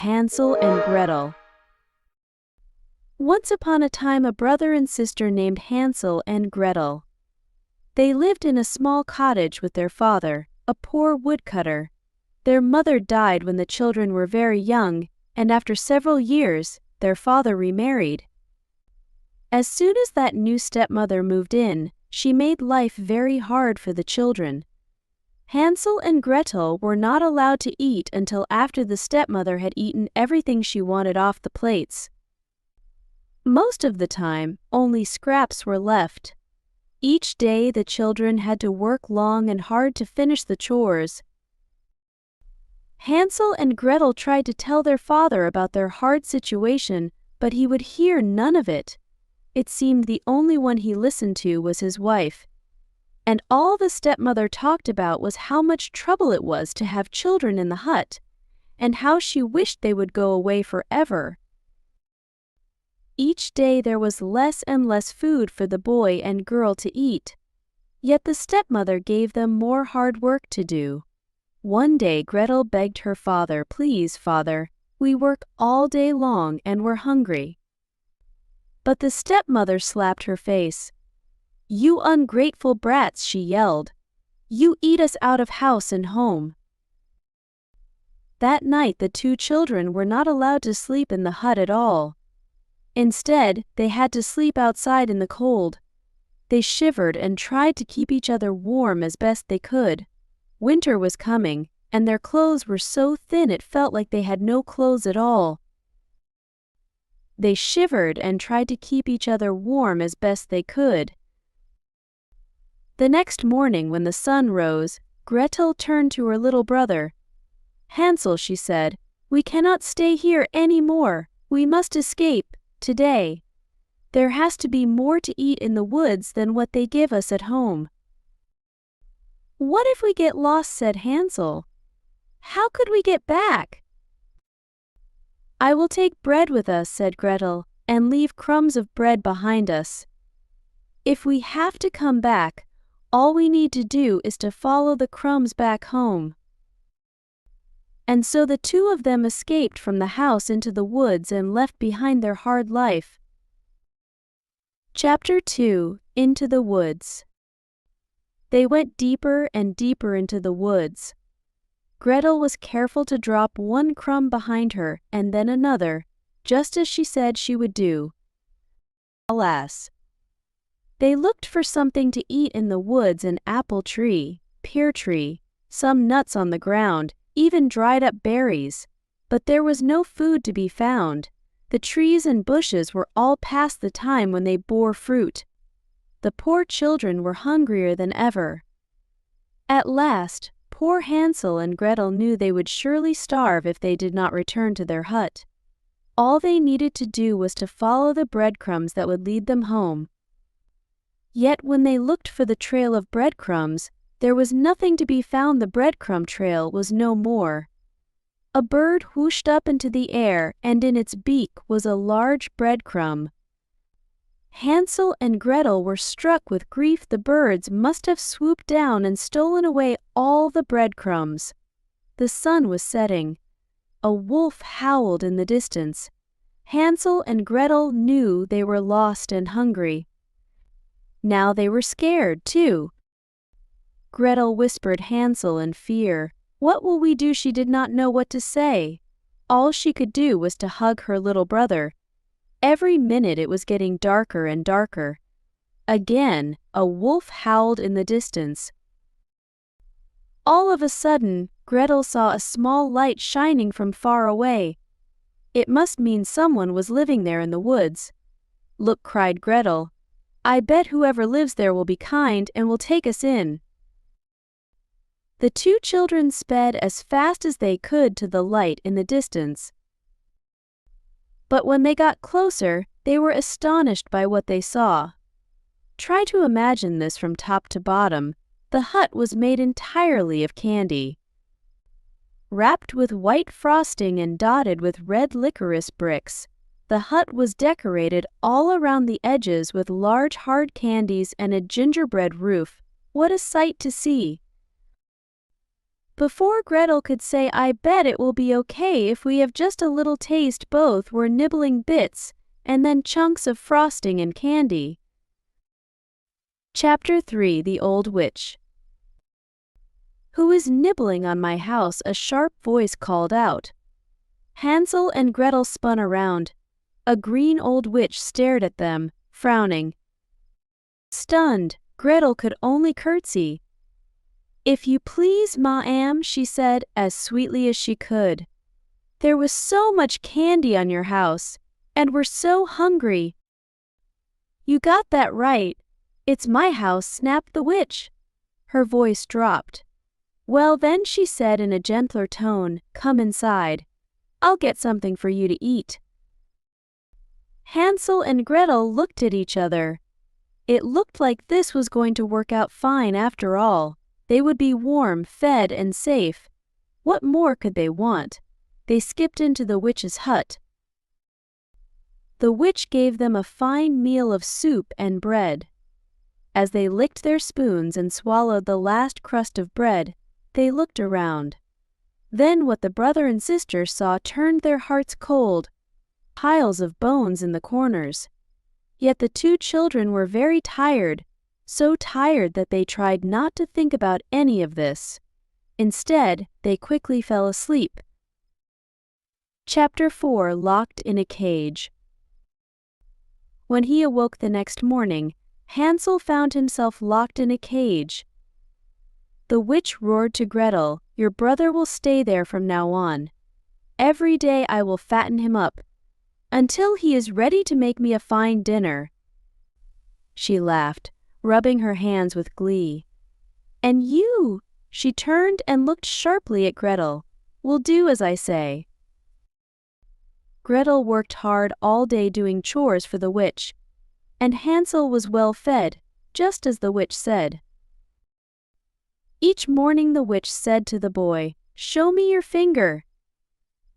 Hansel and Gretel. Once upon a time, a brother and sister named Hansel and Gretel. They lived in a small cottage with their father, a poor woodcutter. Their mother died when the children were very young, and after several years, their father remarried. As soon as that new stepmother moved in, she made life very hard for the children. Hansel and Gretel were not allowed to eat until after the stepmother had eaten everything she wanted off the plates. Most of the time, only scraps were left. Each day the children had to work long and hard to finish the chores. Hansel and Gretel tried to tell their father about their hard situation, but he would hear none of it. It seemed the only one he listened to was his wife. And all the stepmother talked about was how much trouble it was to have children in the hut, and how she wished they would go away forever. Each day there was less and less food for the boy and girl to eat. Yet the stepmother gave them more hard work to do. One day Gretel begged her father, "Please, father, we work all day long and we're hungry." But the stepmother slapped her face. "You ungrateful brats," she yelled. "You eat us out of house and home." That night the two children were not allowed to sleep in the hut at all. Instead, they had to sleep outside in the cold. They shivered and tried to keep each other warm as best they could. Winter was coming, and their clothes were so thin it felt like they had no clothes at all. They shivered and tried to keep each other warm as best they could. The next morning when the sun rose, Gretel turned to her little brother. "Hansel," she said, "we cannot stay here any more. We must escape, today. There has to be more to eat in the woods than what they give us at home." "What if we get lost?" said Hansel. "How could we get back?" "I will take bread with us," said Gretel, "and leave crumbs of bread behind us. If we have to come back, all we need to do is to follow the crumbs back home." And so the two of them escaped from the house into the woods and left behind their hard life. Chapter 2: Into the Woods. They went deeper and deeper into the woods. Gretel was careful to drop one crumb behind her and then another, just as she said she would do. Alas! They looked for something to eat in the woods: an apple tree, pear tree, some nuts on the ground, even dried up berries. But there was no food to be found. The trees and bushes were all past the time when they bore fruit. The poor children were hungrier than ever. At last, poor Hansel and Gretel knew they would surely starve if they did not return to their hut. All they needed to do was to follow the breadcrumbs that would lead them home. Yet when they looked for the trail of breadcrumbs, there was nothing to be found. The breadcrumb trail was no more. A bird whooshed up into the air, and in its beak was a large breadcrumb. Hansel and Gretel were struck with grief. The birds must have swooped down and stolen away all the breadcrumbs. The sun was setting. A wolf howled in the distance. Hansel and Gretel knew they were lost and hungry. Now they were scared, too. Gretel whispered Hansel in fear. "What will we do?" She did not know what to say. All she could do was to hug her little brother. Every minute it was getting darker and darker. Again, a wolf howled in the distance. All of a sudden, Gretel saw a small light shining from far away. It must mean someone was living there in the woods. "Look," cried Gretel. "I bet whoever lives there will be kind and will take us in." The two children sped as fast as they could to the light in the distance. But when they got closer, they were astonished by what they saw. Try to imagine this from top to bottom. The hut was made entirely of candy. Wrapped with white frosting and dotted with red licorice bricks, the hut was decorated all around the edges with large hard candies and a gingerbread roof. What a sight to see! Before Gretel could say, "I bet it will be okay if we have just a little taste," both were nibbling bits, and then chunks of frosting and candy. Chapter 3: The Old Witch. "Who is nibbling on my house?" a sharp voice called out. Hansel and Gretel spun around. A green old witch stared at them, frowning. Stunned, Gretel could only curtsy. "If you please, ma'am," she said, as sweetly as she could. "There was so much candy on your house, and we're so hungry." "You got that right. It's my house," snapped the witch. Her voice dropped. "Well then," she said in a gentler tone, "come inside. I'll get something for you to eat." Hansel and Gretel looked at each other. It looked like this was going to work out fine after all. They would be warm, fed, and safe. What more could they want? They skipped into the witch's hut. The witch gave them a fine meal of soup and bread. As they licked their spoons and swallowed the last crust of bread, they looked around. Then what the brother and sister saw turned their hearts cold. Piles of bones in the corners. Yet the two children were very tired, so tired that they tried not to think about any of this. Instead, they quickly fell asleep. Chapter 4: Locked in a Cage. When he awoke the next morning, Hansel found himself locked in a cage. The witch roared to Gretel, "Your brother will stay there from now on. Every day I will fatten him up, until he is ready to make me a fine dinner." She laughed, rubbing her hands with glee. "And you," she turned and looked sharply at Gretel, "will do as I say." Gretel worked hard all day doing chores for the witch, and Hansel was well fed, just as the witch said. Each morning the witch said to the boy, "Show me your finger.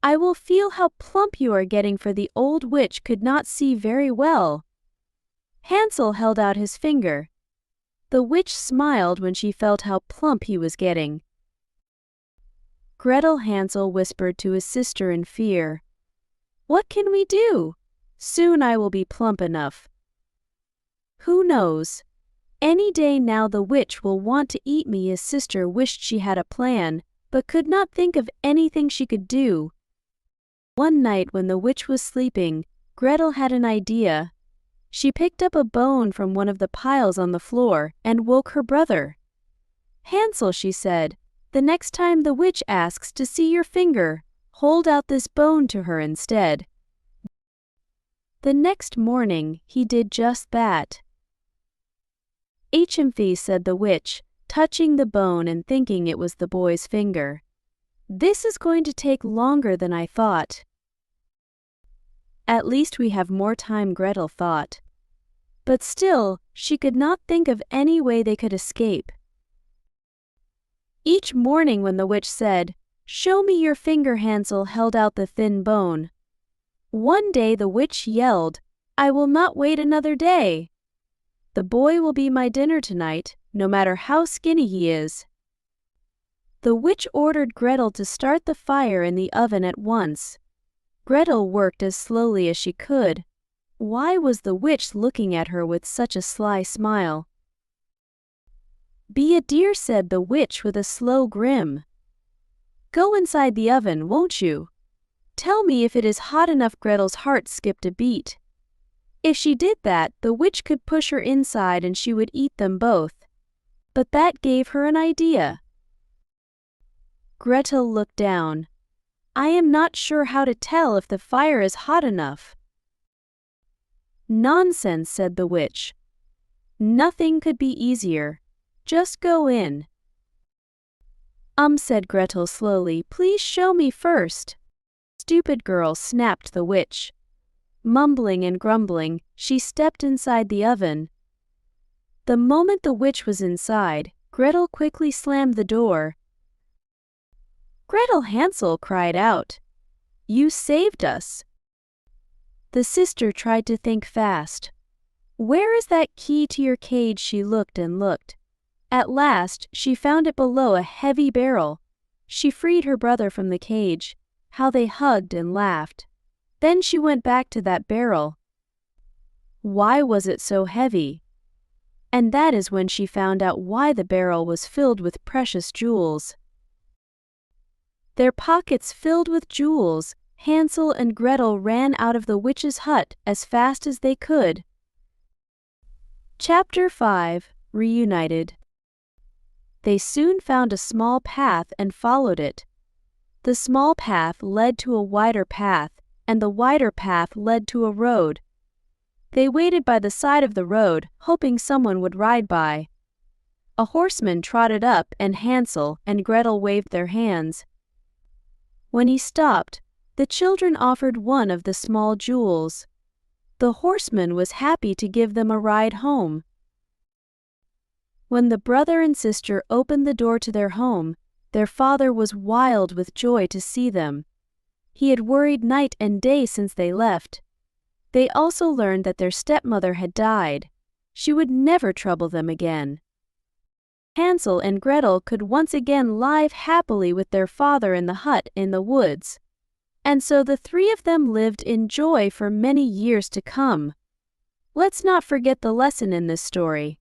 I will feel how plump you are getting," for the old witch could not see very well. Hansel held out his finger. The witch smiled when she felt how plump he was getting. Gretel, Hansel whispered to his sister in fear. "What can we do? Soon I will be plump enough." "Who knows? Any day now the witch will want to eat me." His sister wished she had a plan, but could not think of anything she could do. One night when the witch was sleeping, Gretel had an idea. She picked up a bone from one of the piles on the floor and woke her brother. "Hansel," she said, "the next time the witch asks to see your finger, hold out this bone to her instead." The next morning, he did just that. "HMV," said the witch, touching the bone and thinking it was the boy's finger. "This is going to take longer than I thought." "At least we have more time," Gretel thought. But still, she could not think of any way they could escape. Each morning when the witch said, "Show me your finger," Hansel held out the thin bone. One day the witch yelled, "I will not wait another day. The boy will be my dinner tonight, no matter how skinny he is." The witch ordered Gretel to start the fire in the oven at once. Gretel worked as slowly as she could. Why was the witch looking at her with such a sly smile? "Be a dear," said the witch with a slow grin. "Go inside the oven, won't you? Tell me if it is hot enough." Gretel's heart skipped a beat. If she did that, the witch could push her inside and she would eat them both. But that gave her an idea. Gretel looked down. "I am not sure how to tell if the fire is hot enough." "Nonsense," said the witch. "Nothing could be easier. Just go in." Said Gretel slowly, "Please show me first." "Stupid girl," snapped the witch. Mumbling and grumbling, she stepped inside the oven. The moment the witch was inside, Gretel quickly slammed the door. "Gretel!" Hansel cried out. "You saved us." The sister tried to think fast. "Where is that key to your cage?" She looked and looked. At last, she found it below a heavy barrel. she freed her brother from the cage. How they hugged and laughed. Then she went back to that barrel. Why was it so heavy? And that is when she found out why the barrel was filled with precious jewels. Their pockets filled with jewels, Hansel and Gretel ran out of the witch's hut as fast as they could. Chapter 5. Reunited. They soon found a small path and followed it. The small path led to a wider path, and the wider path led to a road. They waited by the side of the road, hoping someone would ride by. A horseman trotted up and Hansel and Gretel waved their hands. When he stopped, the children offered one of the small jewels. The horseman was happy to give them a ride home. When the brother and sister opened the door to their home, their father was wild with joy to see them. He had worried night and day since they left. They also learned that their stepmother had died. She would never trouble them again. Hansel and Gretel could once again live happily with their father in the hut in the woods. And so the three of them lived in joy for many years to come. Let's not forget the lesson in this story.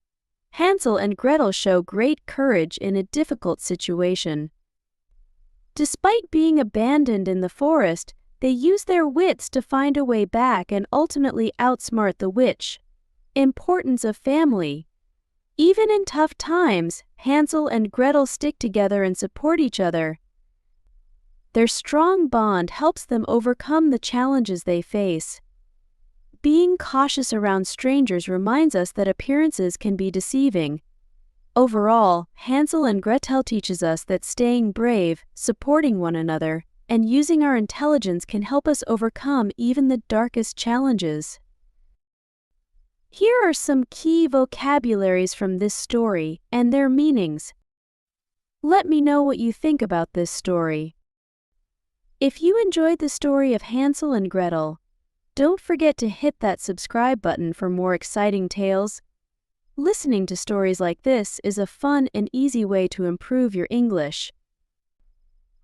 Hansel and Gretel show great courage in a difficult situation. Despite being abandoned in the forest, they use their wits to find a way back and ultimately outsmart the witch. Importance of family. Even in tough times, Hansel and Gretel stick together and support each other. Their strong bond helps them overcome the challenges they face. Being cautious around strangers reminds us that appearances can be deceiving. Overall, Hansel and Gretel teaches us that staying brave, supporting one another, and using our intelligence can help us overcome even the darkest challenges. Here are some key vocabularies from this story and their meanings. Let me know what you think about this story. If you enjoyed the story of Hansel and Gretel, don't forget to hit that subscribe button for more exciting tales. Listening to stories like this is a fun and easy way to improve your English.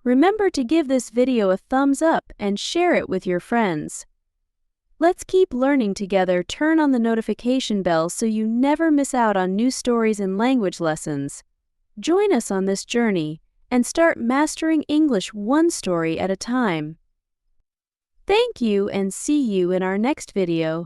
Remember to give this video a thumbs up and share it with your friends. Let's keep learning together. Turn on the notification bell so you never miss out on new stories and language lessons. Join us on this journey and start mastering English one story at a time. Thank you and see you in our next video.